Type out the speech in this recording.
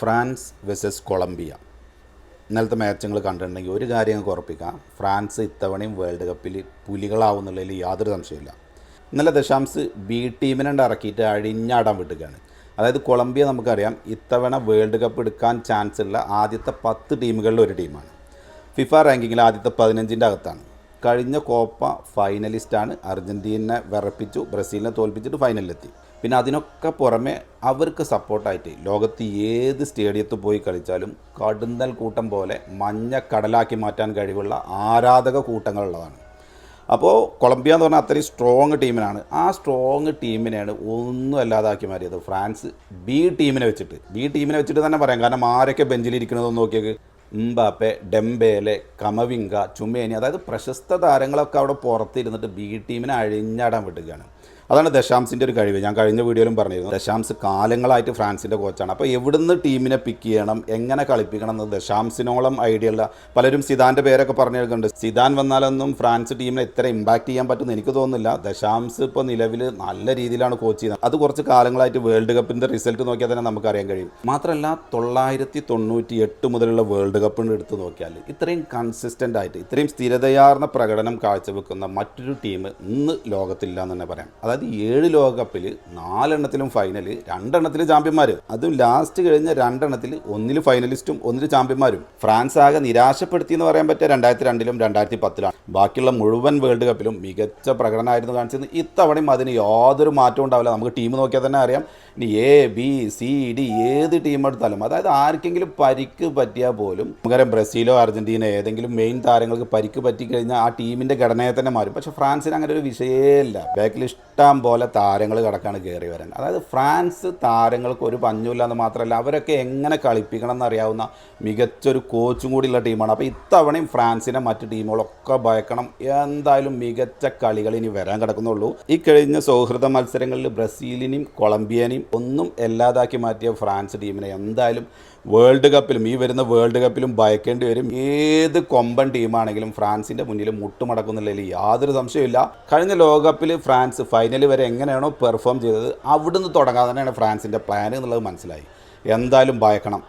France versus Colombia. ഇന്നലത്തെ match നിങ്ങൾ കണ്ടിട്ടുണ്ടെങ്കിൽ ഒരു കാര്യം ഞങ്ങൾക്ക് ഉറപ്പിക്കാം, ഫ്രാൻസ് ഇത്തവണയും വേൾഡ് കപ്പിൽ പുലികളാവുന്നുള്ളതിൽ യാതൊരു സംശയമില്ല. ഇന്നലെ ദശാംശ് ബി ടീമിനെ ഇറക്കിയിട്ട് അഴിഞ്ഞാടാൻ വിട്ടുകയാണ്. അതായത് കൊളംബിയ നമുക്കറിയാം ഇത്തവണ വേൾഡ് കപ്പ് എടുക്കാൻ ചാൻസ് ഉള്ള ആദ്യത്തെ 10 ടീമുകളിൽ ഒരു ടീമാണ്. ഫിഫ റാങ്കിങ്ങിൽ ആദ്യത്തെ 15ൻ്റെ അകത്താണ്. കഴിഞ്ഞ കോപ്പ ഫൈനലിസ്റ്റാണ്. അർജൻറ്റീനയെ വിറപ്പിച്ചു, ബ്രസീലിനെ തോൽപ്പിച്ചിട്ട് ഫൈനലിലെത്തി. പിന്നെ അതിനൊക്കെ പുറമെ അവർക്ക് സപ്പോർട്ടായിട്ട് ലോകത്ത് ഏത് സ്റ്റേഡിയത്തിൽ പോയി കളിച്ചാലും കടുന്നൽ കൂട്ടം പോലെ മഞ്ഞ കടലാക്കി മാറ്റാൻ കഴിവുള്ള ആരാധക കൂട്ടങ്ങളുള്ളതാണ്. അപ്പോൾ കൊളംബിയ എന്ന് പറഞ്ഞാൽ അത്രയും സ്ട്രോങ് ടീമിനാണ്. ആ സ്ട്രോങ് ടീമിനെയാണ് ഒന്നും അല്ലാതാക്കി മാറിയത് ഫ്രാൻസ് ബി ടീമിനെ വെച്ചിട്ട് തന്നെ പറയാം. കാരണം ആരൊക്കെ ബെഞ്ചിലിരിക്കണമെന്ന് നോക്കിയത് എംബാപ്പെ, ഡെംബേലെ, കമവിംഗ, ചുമേനി, അതായത് പ്രശസ്ത താരങ്ങളൊക്കെ അവിടെ പുറത്തിരുന്നിട്ട് ബി ടീമിനെ അഴിഞ്ഞാടാൻ വിട്ടുകയാണ്. അതാണ് ദശാംസിൻ്റെ ഒരു കഴിവ്. ഞാൻ കഴിഞ്ഞ വീഡിയോയിലും പറഞ്ഞിരുന്നു, ദശാംസ് കാലങ്ങളായിട്ട് ഫ്രാൻസിൻ്റെ കോച്ചാണ്. അപ്പോൾ എവിടുന്ന് ടീമിനെ പിക്ക് ചെയ്യണം, എങ്ങനെ കളിപ്പിക്കണം എന്ന് ദശാംസിനോളം ഐഡിയ ഉള്ള പലരും സിദാൻ്റെ പേരൊക്കെ പറഞ്ഞു കേൾക്കുന്നുണ്ട്. സിദാൻ വന്നാലൊന്നും ഫ്രാൻസ് ടീമിനെ ഇത്ര ഇമ്പാക്റ്റ് ചെയ്യാൻ പറ്റുമെന്ന് എനിക്ക് തോന്നുന്നില്ല. ദശാംസ് ഇപ്പോൾ നിലവിൽ നല്ല രീതിയിലാണ് കോച്ച് ചെയ്യുന്നത്. അത് കുറച്ച് കാലങ്ങളായിട്ട് വേൾഡ് കപ്പിൻ്റെ റിസൾട്ട് നോക്കിയാൽ തന്നെ നമുക്കറിയാൻ കഴിയും. മാത്രമല്ല 998 മുതലുള്ള വേൾഡ് കപ്പിന് എടുത്ത് നോക്കിയാൽ ഇത്രയും കൺസിസ്റ്റൻ്റ് ആയിട്ട് ഇത്രയും സ്ഥിരതയാർന്ന പ്രകടനം കാഴ്ചവെക്കുന്ന മറ്റൊരു ടീം ഇന്ന് ലോകത്തില്ല എന്ന് തന്നെ പറയാം. അതായത് 7 ലോകകപ്പിൽ 4 എണ്ണത്തിലും ഫൈനൽ, 2 എണ്ണത്തിൽ ചാമ്പ്യന്മാർ. അതും ലാസ്റ്റ് കഴിഞ്ഞ 2 എണ്ണത്തിൽ 1 ഫൈനലിസ്റ്റും 1 ചാമ്പ്യന്മാരും. ഫ്രാൻസ് ആകെ നിരാശപ്പെടുത്തി എന്ന് പറയാൻ പറ്റുക 2002-ലും 2010-ലാണ്. ബാക്കിയുള്ള മുഴുവൻ വേൾഡ് കപ്പിലും മികച്ച പ്രകടനമായിരുന്നു കാണിച്ചത്. ഇത്തവണയും അതിന് യാതൊരു മാറ്റവും ഉണ്ടാവില്ല. നമുക്ക് ടീം നോക്കിയാൽ തന്നെ അറിയാം. ഇനി എ ബി സി ഡി ഏത് ടീം എടുത്താലും, അതായത് ആർക്കെങ്കിലും പരിക്ക് പറ്റിയാൽ പോലും, നമുക്കറിയാം ബ്രസീലോ അർജൻറ്റീന ഏതെങ്കിലും മെയിൻ താരങ്ങൾക്ക് പരിക്ക് പറ്റിക്കഴിഞ്ഞാൽ ആ ടീമിൻ്റെ ഘടനയെ തന്നെ മാറും. പക്ഷേ ഫ്രാൻസിന് അങ്ങനെ ഒരു വിഷയമേയില്ല. ബാക്കിൽ ഇഷ്ടം പോലെ താരങ്ങൾ കിടക്കാണ് കയറി വരാൻ. അതായത് ഫ്രാൻസ് താരങ്ങൾക്ക് ഒരു പഞ്ഞുമില്ല എന്ന് മാത്രമല്ല, അവരൊക്കെ എങ്ങനെ കളിപ്പിക്കണം എന്നറിയാവുന്ന മികച്ചൊരു കോച്ചും കൂടിയുള്ള ടീമാണ്. അപ്പോൾ ഇത്തവണയും ഫ്രാൻസിനെ മറ്റ് ടീമുകളൊക്കെ ഭയക്കണം. എന്തായാലും മികച്ച കളികൾ ഇനി വരാൻ കിടക്കുന്നുള്ളൂ. ഈ കഴിഞ്ഞ സൗഹൃദ മത്സരങ്ങളിൽ ബ്രസീലിനെയും കൊളംബിയനെയും ഒന്നും എല്ലാതാക്കി മാറ്റിയ ഫ്രാൻസ് ടീമിനെ എന്തായാലും വേൾഡ് കപ്പിലും ഈ വരുന്ന വേൾഡ് കപ്പിലും ഭയക്കേണ്ടി വരും. ഏത് കൊമ്പൻ ടീമാണെങ്കിലും ഫ്രാൻസിൻ്റെ മുന്നിൽ മുട്ടുമടക്കുന്നുള്ളതിൽ യാതൊരു സംശയമില്ല. കഴിഞ്ഞ ലോകകപ്പിൽ ഫ്രാൻസ് ഫൈനൽ വരെ എങ്ങനെയാണോ പെർഫോം ചെയ്തത് അവിടുന്ന് തുടങ്ങാൻ തന്നെയാണ് ഫ്രാൻസിൻ്റെ പ്ലാൻ എന്നുള്ളത് മനസ്സിലായി. എന്തായാലും ഭയക്കണം.